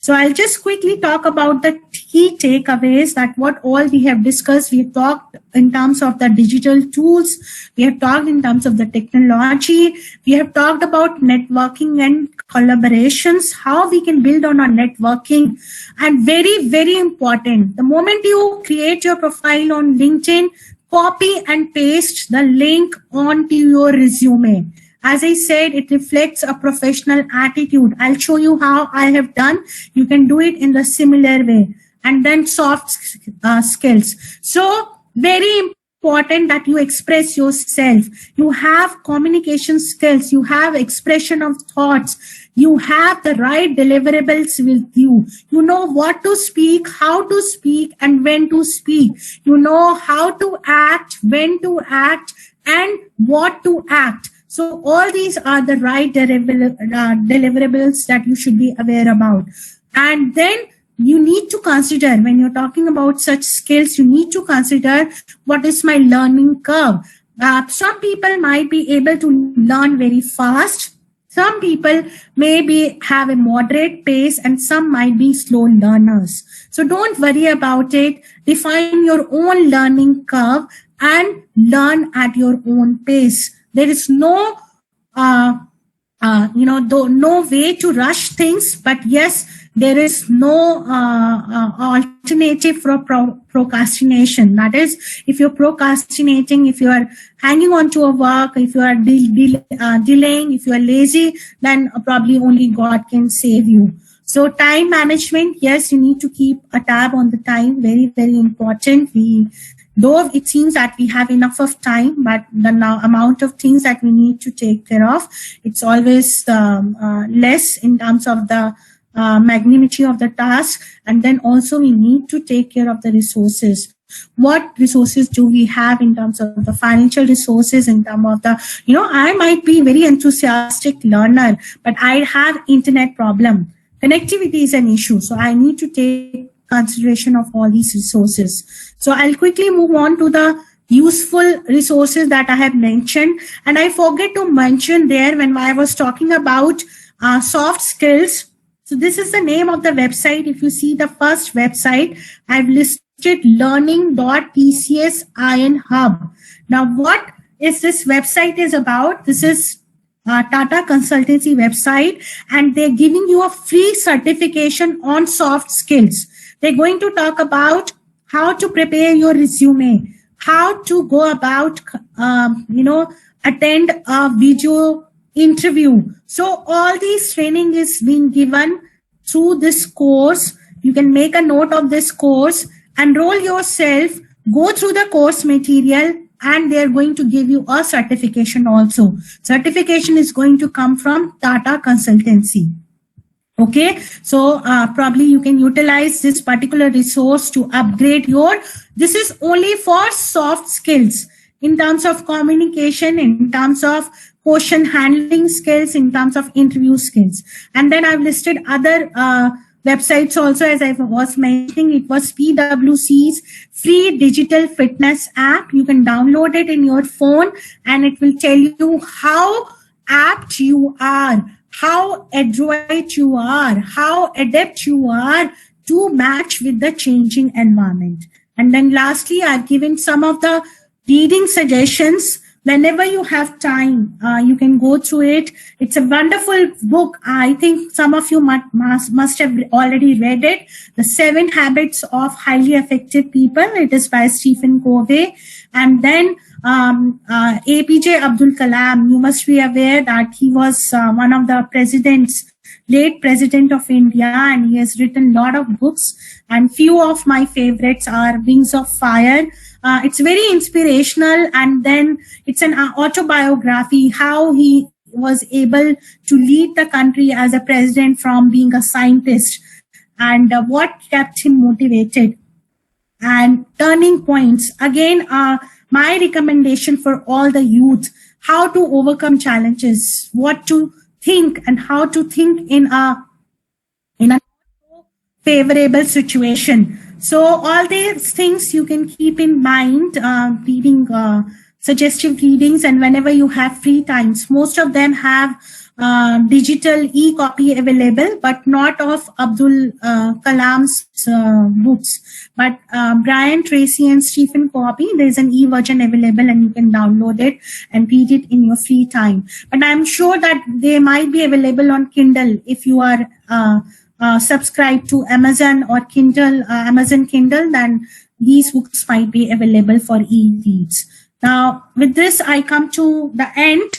So I'll just quickly talk about the key takeaways that what all we have discussed. We have talked in terms of the digital tools. We have talked in terms of the technology. We have talked about networking and collaborations, how we can build on our networking. And very, very important, the moment you create your profile on LinkedIn, copy and paste the link onto your resume. As I said, it reflects a professional attitude. I'll show you how I have done. You can do it in the similar way. And then soft skills. So very important that you express yourself. You have communication skills. You have expression of thoughts. You have the right deliverables with you. You know what to speak, how to speak, and when to speak. You know how to act, when to act, and what to act. So all these are the right deliverables that you should be aware about. And then you need to consider, when you're talking about such skills, you need to consider what is my learning curve. Some people might be able to learn very fast. Some people maybe have a moderate pace, and some might be slow learners. So don't worry about it. Define your own learning curve and learn at your own pace. There is no, no way to rush things, but yes, there is no alternative for procrastination. That is, if you're procrastinating, if you are hanging on to a work, if you are delaying, if you are lazy, then probably only God can save you. So time management, yes, you need to keep a tab on the time. Very, very important. Though it seems that we have enough of time, but the amount of things that we need to take care of, it's always less in terms of the magnitude of the task. And then also we need to take care of the resources. What resources do we have in terms of the financial resources, in terms of the, I might be very enthusiastic learner, but I have internet problem. Connectivity is an issue. So I need to take consideration of all these resources. So I'll quickly move on to the useful resources that I have mentioned. And I forget to mention there when I was talking about soft skills. So this is the name of the website. If you see the first website, I've listed learning.tcsin hub. Now, what is this website is about? This is Tata Consultancy website, and they're giving you a free certification on soft skills. They're going to talk about how to prepare your resume, how to go about, attend a video interview. So all these training is being given through this course. You can make a note of this course, enroll yourself, go through the course material, and they're going to give you a certification also. Certification is going to come from Tata Consultancy. Okay, so probably you can utilize this particular resource to upgrade this is only for soft skills in terms of communication, in terms of question handling skills, in terms of interview skills. And then I've listed other websites also, as I was mentioning. It was PwC's free digital fitness app. You can download it in your phone, and it will tell you how apt you are, how adroit you are, how adept you are to match with the changing environment. And then lastly, I've given some of the reading suggestions. Whenever you have time, you can go through it. It's a wonderful book. I think some of you must have already read it. The 7 Habits of Highly Effective People. It is by Stephen Covey. And then APJ Abdul Kalam. You must be aware that he was one of the late president of India, and he has written a lot of books. And few of my favorites are Wings of Fire. It's very inspirational, and then it's an autobiography, how he was able to lead the country as a president from being a scientist, and what kept him motivated. And Turning Points, again, my recommendation for all the youth, how to overcome challenges, what to think, and how to think in a favorable situation. So all these things you can keep in mind reading suggestive readings, and whenever you have free times. Most of them have digital e-copy available, but not of Abdul Kalam's books. But Brian Tracy and Stephen Covey, there's an e-version available and you can download it and read it in your free time. But I'm sure that they might be available on Kindle if you are subscribed to Amazon or Kindle, Amazon Kindle, then these books might be available for e-reads. Now, with this, I come to the end.